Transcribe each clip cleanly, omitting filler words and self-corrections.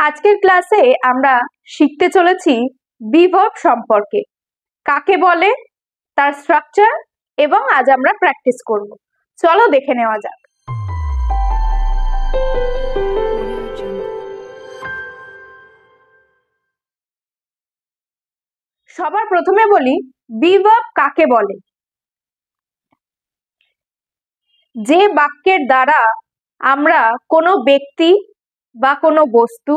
আজকের ক্লাসে আমরা শিখতে চলেছি বি ভার্ব সম্পর্কে, কাকে বলে, তার স্ট্রাকচার এবং আজ আমরা প্র্যাকটিস করব। চলো দেখে নেওয়া যাক। সবার প্রথমে বলি বি ভার্ব কাকে বলে। যে বাক্যের দ্বারা আমরা কোনো ব্যক্তি বা কোনো বস্তু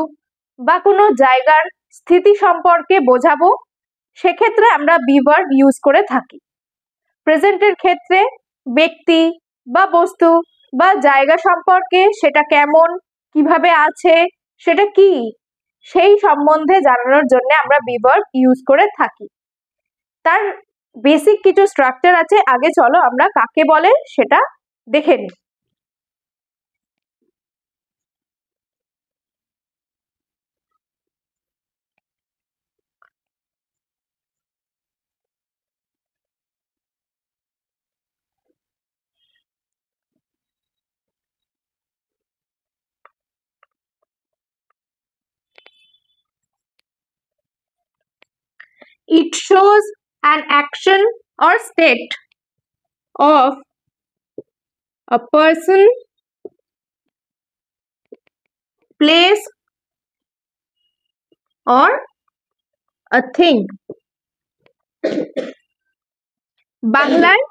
বা কোনো জায়গার স্থিতি সম্পর্কে বোঝাবো, সেক্ষেত্রে আমরা বি ভার্ব ইউজ করে থাকি। প্রেজেন্টের ক্ষেত্রে ব্যক্তি বা বস্তু বা জায়গা সম্পর্কে সেটা কেমন, কিভাবে আছে, সেটা কি, সেই সম্বন্ধে জানানোর জন্য আমরা বি ভার্ব ইউজ করে থাকি। তার বেসিক কিছু স্ট্রাকচার আছে, আগে চলো আমরা কাকে বলে সেটা দেখে নিই। It shows an action or state of a person, place or a thing. বাংলায়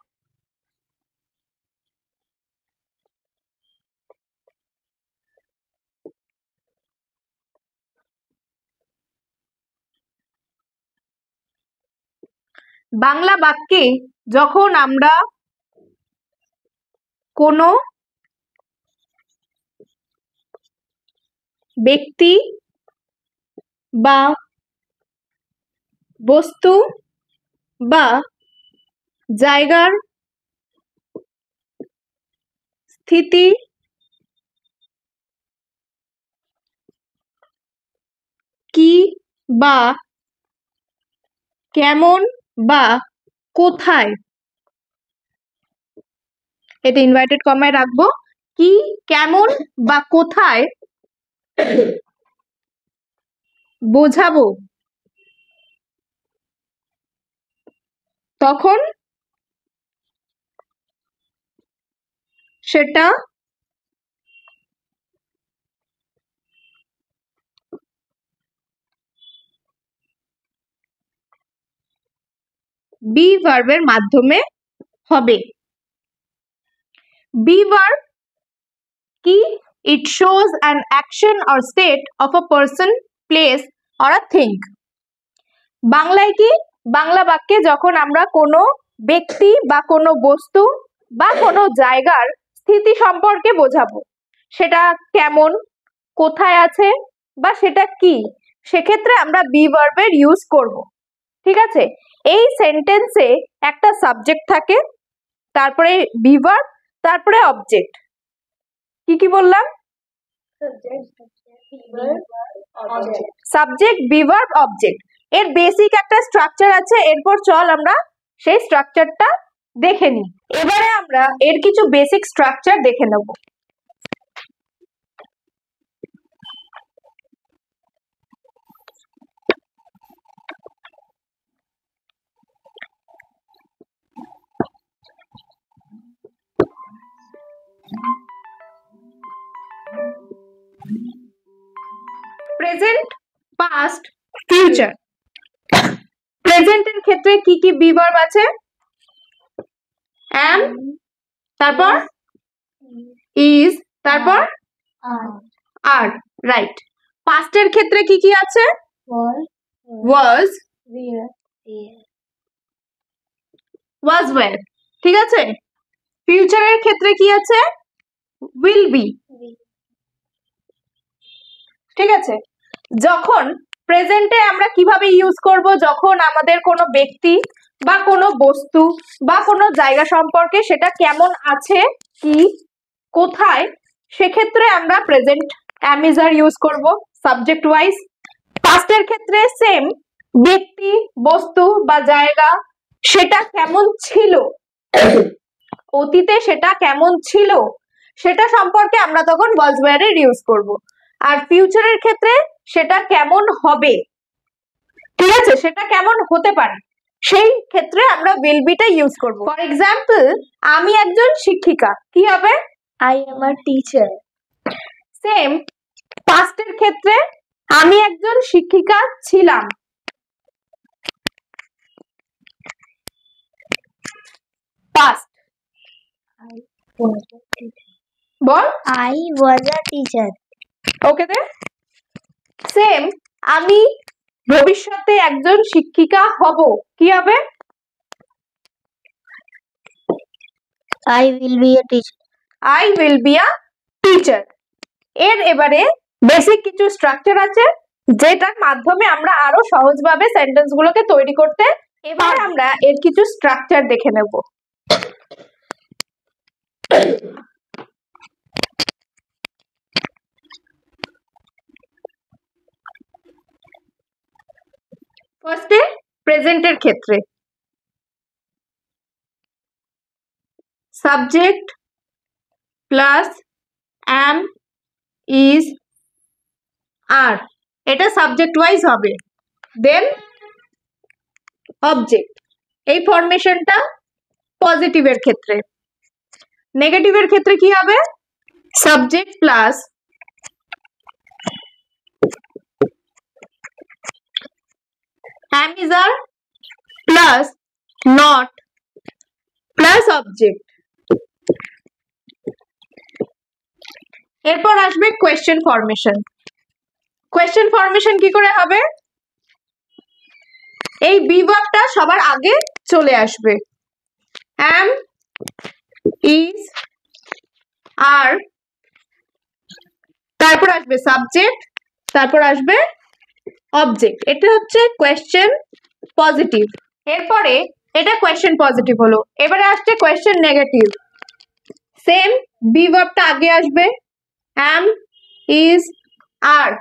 বাংলা বাক্যে যখন আমরা কোনো ব্যক্তি বা বস্তু বা জায়গার স্থিতি কি বা কেমন বা কোথায়, এটা ইনভার্টেড কমায় রাখবো, কি, কেমন বা কোথায় বোঝাবো, তখন সেটা বি ভার্বের মাধ্যমে হবে। বি ভার্ব কি? It shows an action or state of a person, place or a thing. বাংলায় কি? বাংলা বাক্যে যখন আমরা কোনো ব্যক্তি বা কোনো বস্তু বা কোনো জায়গার স্থিতি সম্পর্কে বোঝাবো, সেটা কেমন, কোথায় আছে বা সেটা কি, সেক্ষেত্রে আমরা বি ভার্বের ইউজ করব। ঠিক আছে, এই সেন্টেন্সে একটা সাবজেক্ট থাকে, তারপরে বি ভার্ব, তারপরে অবজেক্ট। কি কি বললাম? Subject, be verb, object. এর বেসিক একটা স্ট্রাকচার আছে, এরপর চল আমরা সেই স্ট্রাকচারটা দেখে নিই। এবারে আমরা এর কিছু বেসিক স্ট্রাকচার দেখে নেব। Present, past, future. প্রেজেন্টের ক্ষেত্রে কি কি বি ভার্ব আছে? am, তারপর is, তারপর are, রাইট। পাস্টের ক্ষেত্রে কি কি আছে? was, were, ঠিক আছে। ফিউচারের ক্ষেত্রে কি আছে? will be, ঠিক আছে। যখন প্রেজেন্টে আমরা কিভাবে ইউজ করব? যখন আমাদের কোনো ব্যক্তি বা কোনো বস্তু বা কোনো জায়গা সম্পর্কে সেটা কেমন আছে, কি, কোথায়, সেক্ষেত্রে আমরা present am is are use করব সাবজেক্ট ওয়াইজ। পাস্টের ক্ষেত্রে সেম, ব্যক্তি, বস্তু বা জায়গা সেটা কেমন ছিল, অতীতে সেটা কেমন ছিল, সেটা সম্পর্কে আমরা তখন was were এর ইউজ করব। আর ফিউচারের ক্ষেত্রে সেটা কেমন হবে, ঠিক আছে, সেটা কেমন হতে পারে, সেই ক্ষেত্রে আমরা will be টা ইউজ করব। ফর এক্সাম্পল, আমি একজন শিক্ষিকা, কি হবে? I am a teacher. Same পাস্টের ক্ষেত্রে আমি একজন শিক্ষিকা ছিলাম। পাস্ট বল, I was a teacher. Okay দে। সেম আমি ভবিষ্যতে একজন শিক্ষিকা হব, কি হবে? I will be a teacher. I will be a teacher. এর এবারে বেসিক কিছু স্ট্রাকচার আছে যেটার মাধ্যমে আমরা আরো সহজভাবে সেন্টেন্স গুলোকে তৈরি করতে। এবার আমরা এর কিছু স্ট্রাকচার দেখে নেব। ফার্স্টে প্রেজেন্টের ক্ষেত্রে subject plus am, is, are, এটা সাবজেক্ট ওয়াইজ হবে। দেন অবজেক্ট, এই ফরমেশনটা পজিটিভের ক্ষেত্রে। নেগেটিভের ক্ষেত্রে কি হবে? Subject plus am, is, are plus not plus object. এরপর আসবে কোয়েশ্চেন ফরমেশন। কোয়েশ্চেন ফরমেশন কি করে হবে? এই বি ভার্বটা সবার আগে চলে আসবে। am, is, are, তারপর আসবে সাবজেক্ট, তারপর আসবে অবজেক্ট। এটা হচ্ছে কোয়েশ্চেন পজিটিভ। এরপরে এটা কোয়েশ্চেন পজিটিভ হলো। এবারে আসছে কোয়েশ্চেন নেগেটিভ। সেম বি ভার্বটা আগে আসবে, am, is, are,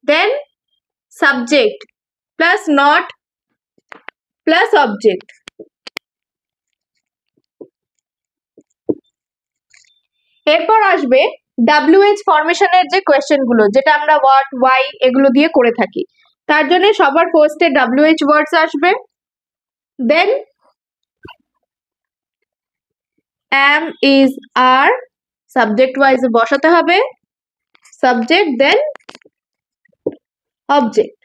then subject plus not plus object। এরপর আসবে WH ফরমেশনের যে কোয়েশ্চেন গুলো, যেটা আমরা হোয়াট, ওয়াই এগুলো দিয়ে করে থাকি। তার জন্য সবার ফার্স্টে WH ওয়ার্ডস আসবে, দেন am, is, are subject wise বসাতে হবে, সাবজেক্ট দেন অবজেক্ট।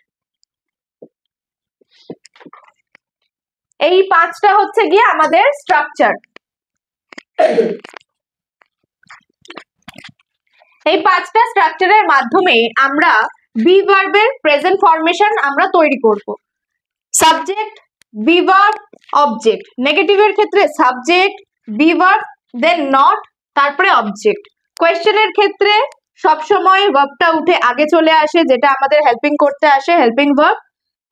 এই পাঁচটা হচ্ছে গিয়ে আমাদের স্ট্রাকচার। এই পাঁচটা স্ট্রাকচারের মাধ্যমে আমরা বি ভার্বের প্রেজেন্ট ফরমেশন আমরা তৈরি করব। Subject, be verb, object. নেগেটিভের ক্ষেত্রে subject, be verb, then not, তারপরে অবজেক্ট। কোয়েশ্চেনের ক্ষেত্রে সব সময় ভার্বটা উঠে আগে চলে আসে, যেটা আমাদের হেল্পিং করতে আসে, হেল্পিং ভার্ব।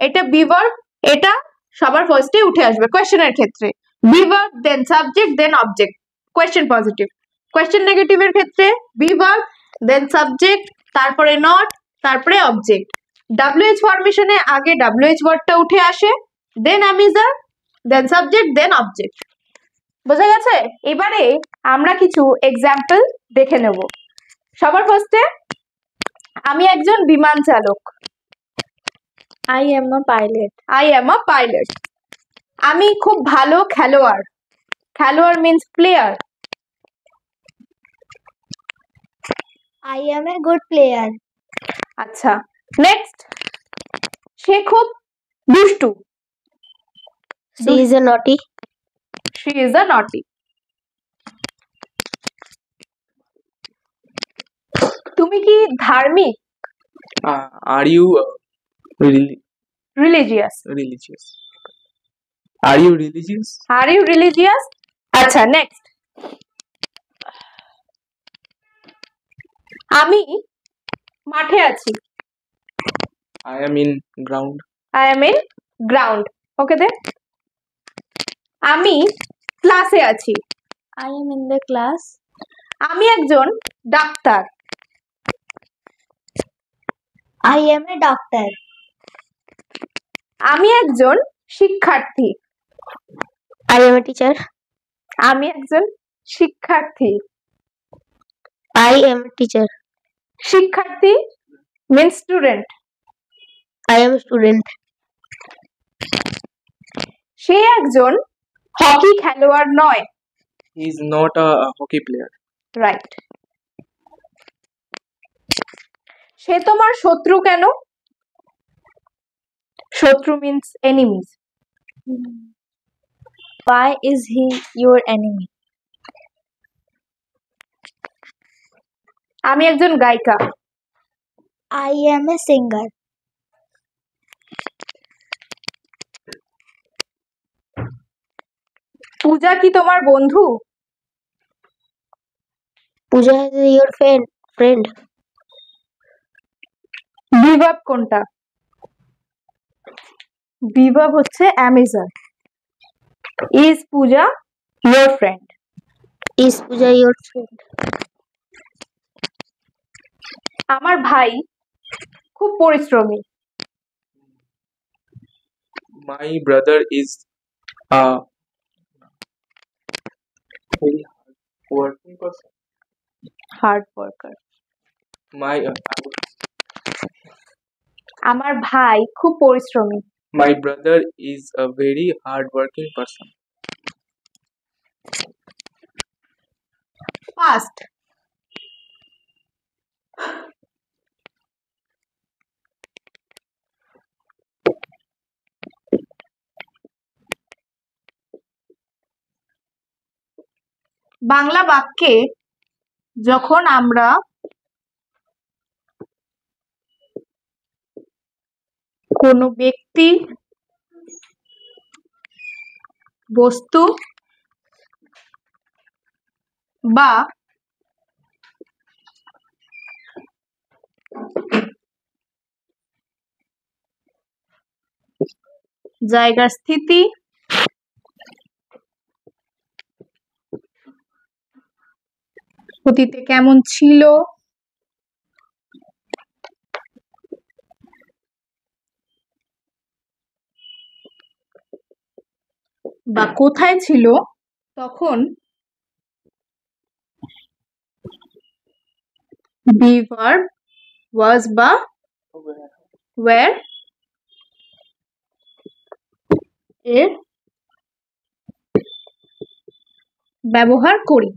এটা বি ভার্ব, এটা সবার ফার্স্টে উঠে আসবে কোয়েশ্চেনের ক্ষেত্রে। Be verb, then subject, then object, question positive. Question নেগেটিভের ক্ষেত্রে বি ভার্ব, দেন সাবজেক্ট, তারপরে নট, তারপরে অবজেক্ট। WH ফরমেশনে আগে WH ওয়ার্ডটা উঠে আসে, then am, is, are, then subject, then object. বোঝা গেছে? এবারে আমরা কিছু এক্সাম্পল দেখে নেব। সবার ফার্স্টে আমি একজন বিমান চালক। I am a pilot. I am a pilot. আমি খুব ভালো খেলোয়াড়। খেলোয়াড় means player. I am a good player. আচ্ছা, নেক্সট, সে খুব দুষ্টু। She is a naughty. She is a naughty. তুমি কি ধার্মিক? Are you religious. religious? Are you religious? Are you religious? আচ্ছা, নেক্সট, আমি মাঠে আছি। I am in ground. I am in ground. ওকে দে। আমি ক্লাসে আছি। I am in the class. আমি একজন doctor. I am a doctor. আমি একজন শিক্ষার্থী। I am a teacher. আমি একজন শিক্ষার্থী। I am a teacher. শিক্ষার্থী means student. I am a student. সে একজন হকি খেলোয়াড় নয়। He is not a hockey player. Right. সে তোমার শত্রু কেন? শত্রু means enemies. Why is he your enemy? আমি একজন গায়িকা। I am a singer. পূজা কি তোমার বন্ধু? Pooja is your friend. Bibhab কোনটা? বিভাব হচ্ছে অ্যামেজার। Is Puja your friend? Is Pooja your friend? আমার ভাই খুব পরিশ্রমী। My brother is a very hard working person. Hard worker. আমার ভাই খুব পরিশ্রমী। My brother is a very hard working person. Past Bangla বাক্যে যখন আমরা কোনো ব্যক্তি, বস্তু বা জায়গার স্থিতি, অতীতে কেমন ছিল, বা কোথায় ছিল, তখন be verb, was বা where এর ব্যবহার করি।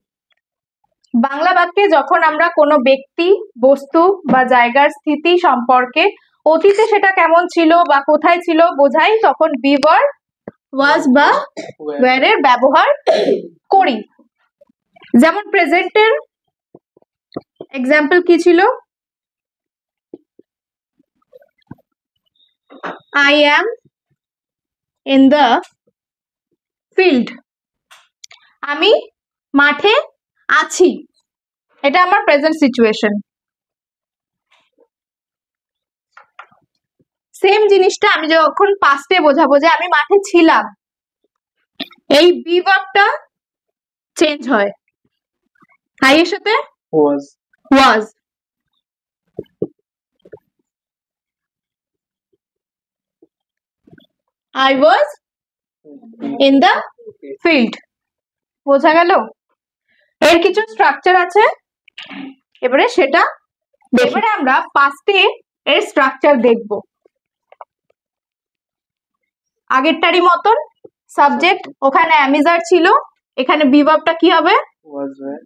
বাংলা বাক্যে যখন আমরা কোনো ব্যক্তি, বস্তু বা জায়গার স্থিতি সম্পর্কে অতীতে সেটা কেমন ছিল বা কোথায় ছিল বোঝাই, তখন be verb, was বা where এর ব্যবহার করি। যেমন প্রেজেন্টের এক্সাম্পল কি ছিল? I am in the field. আমি মাঠে আছি, এটা আমার প্রেজেন্ট সিচুয়েশন। সেম জিনিসটা আমি যখন পাস্টে বোঝাবো যে আমি মাঠে ছিলাম, এই বি ভার্বটা চেঞ্জ হয়, আই এর সাথে Was. was। I was in the field। বোঝা গেল? এর কিছু স্ট্রাকচার আছে, এবারে সেটা এবারে আমরা পাস্টে এর স্ট্রাকচার দেখব। আগেরটারই মতন সাবজেক্ট, ওখানে অ্যামিজার ছিল, এখানে বি ভার্বটা কি হবে? Was where.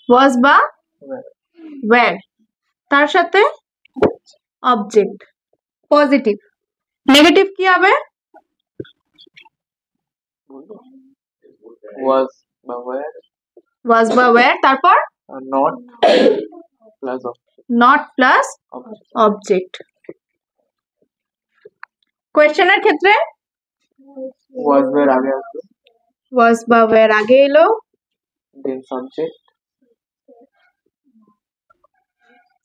was বা Where. where, তার সাথে অবজেক্ট। পজিটিভ। নেগেটিভ কি হবে? Was বা where. was বা where, তারপর Not plus of not plus object. Object. কোয়েশ্চেনের ক্ষেত্রে Was where আগে আসবে, was বা where আগে এলো, then subject,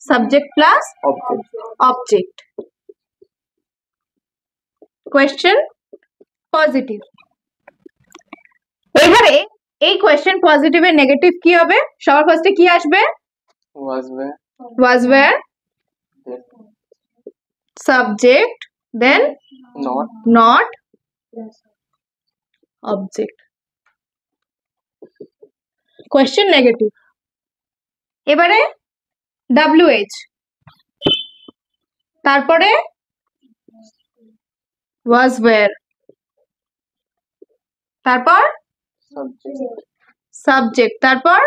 subject plus object. Object. Question positive. এবারে এই কোয়েশ্চেন পজিটিভের নেগেটিভ কি হবে? সবার ফার্স্টে কি আসবে? Was where, was where, then subject, then not, not, object। Question negative. এবারে WH, তারপরে was where, তারপর সাবজেক্ট, তারপর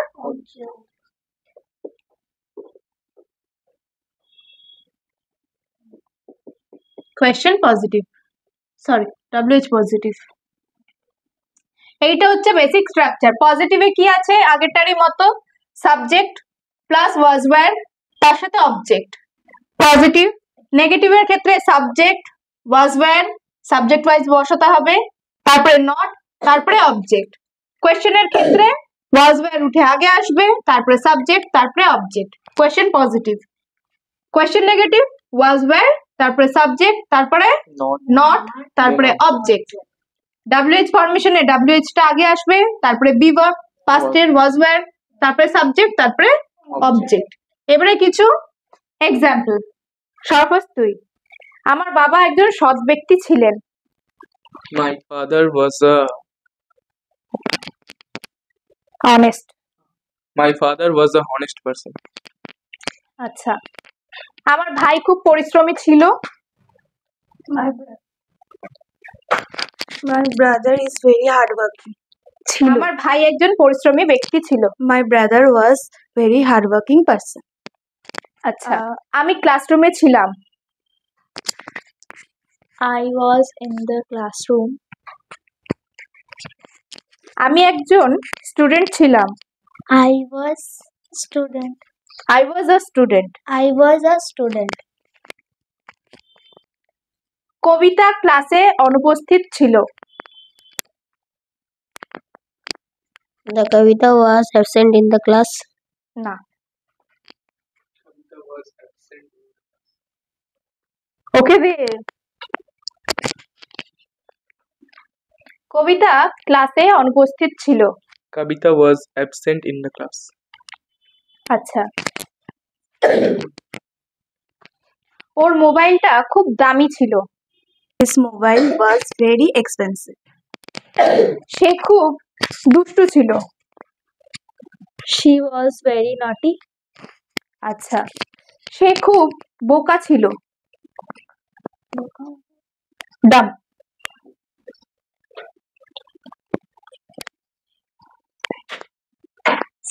question positive, sorry WH positive. এইটা হচ্ছে বেসিক স্ট্রাকচার। পজিটিভে কি আছে আগেরটারই মতো, সাবজেক্ট প্লাস ওয়াজ ওয়্যার তার সাথে অবজেক্ট পজিটিভ। নেগেটিভের ক্ষেত্রে subject was were subject wise বসাতে হবে, তারপরে নট, তারপরে অবজেক্ট। কোয়েশ্চেনের ক্ষেত্রে ওয়াজ ওয়্যার উঠে আগে আসবে, তারপরে সাবজেক্ট, তারপরে object. Question positive. Question negative ওয়াজ ওয়্যার, তারপরে সাবজেক্ট, তারপরে নট, তারপরে অবজেক্ট। WH ফরমেশনে WH টা আগে আসবে, তারপরে বি ভার্ব, পাস্ট এর ওয়াজ ওয়্যার, তারপরে সাবজেক্ট, তারপরে অবজেক্ট। এবারে কিছু এক্সাম্পল। সর্বপ্রথম তুই, আমার বাবা একজন সৎ ব্যক্তি ছিলেন। My father was a honest. My father was a honest person. আচ্ছা, আমার ভাই খুব পরিশ্রমী ছিল। My brother is very hardworking. আমার ভাই একজন পরিশ্রমী ব্যক্তি ছিল। My brother was very hardworking person. আচ্ছা, আমি ক্লাসরুমে ছিলাম। I was in the classroom. আমি একজন স্টুডেন্ট ছিলাম। I was student. I was a student. I was a student. কবিতা ক্লাসে অনুপস্থিত ছিল। The Kavita was absent in the class. না। Kavita was absent. ওকে দে। কবিতা ক্লাসে অনুপস্থিত ছিল। Kavita was absent in the class. আচ্ছা, ওর মোবাইলটা খুব দামি ছিল। His mobile was very expensive. সে খুব দুষ্টু ছিল। She was very naughty. আচ্ছা, সে খুব বোকা ছিল। Dam.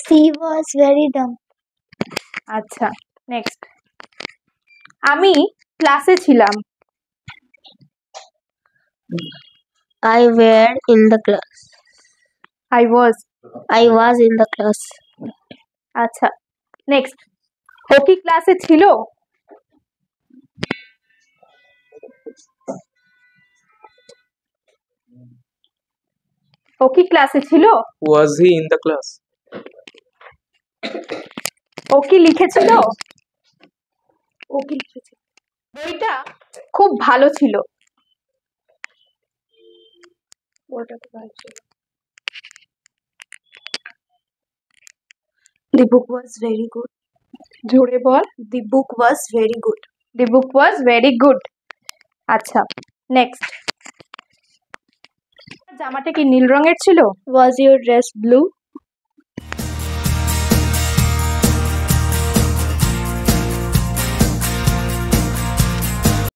She was very dumb. আচ্ছা, নেক্সট। আমি ক্লাসে ছিলাম। I were in the class. I was. I was in the class. আচ্ছা, নেক্সট। ও কি ক্লাসে ছিল? ও কি ক্লাসে ছিল? Was he in the class? ও কি লিখেছিল? ও কি লিখেছিল? বইটা খুব ভালো ছিল। বইটা খুব ভালো ছিল। The book was very good. জোরে বল। The book was very good. The book was very good. আচ্ছা, নেক্সট। জামাটা কি নীল রঙের ছিল? Was your dress blue?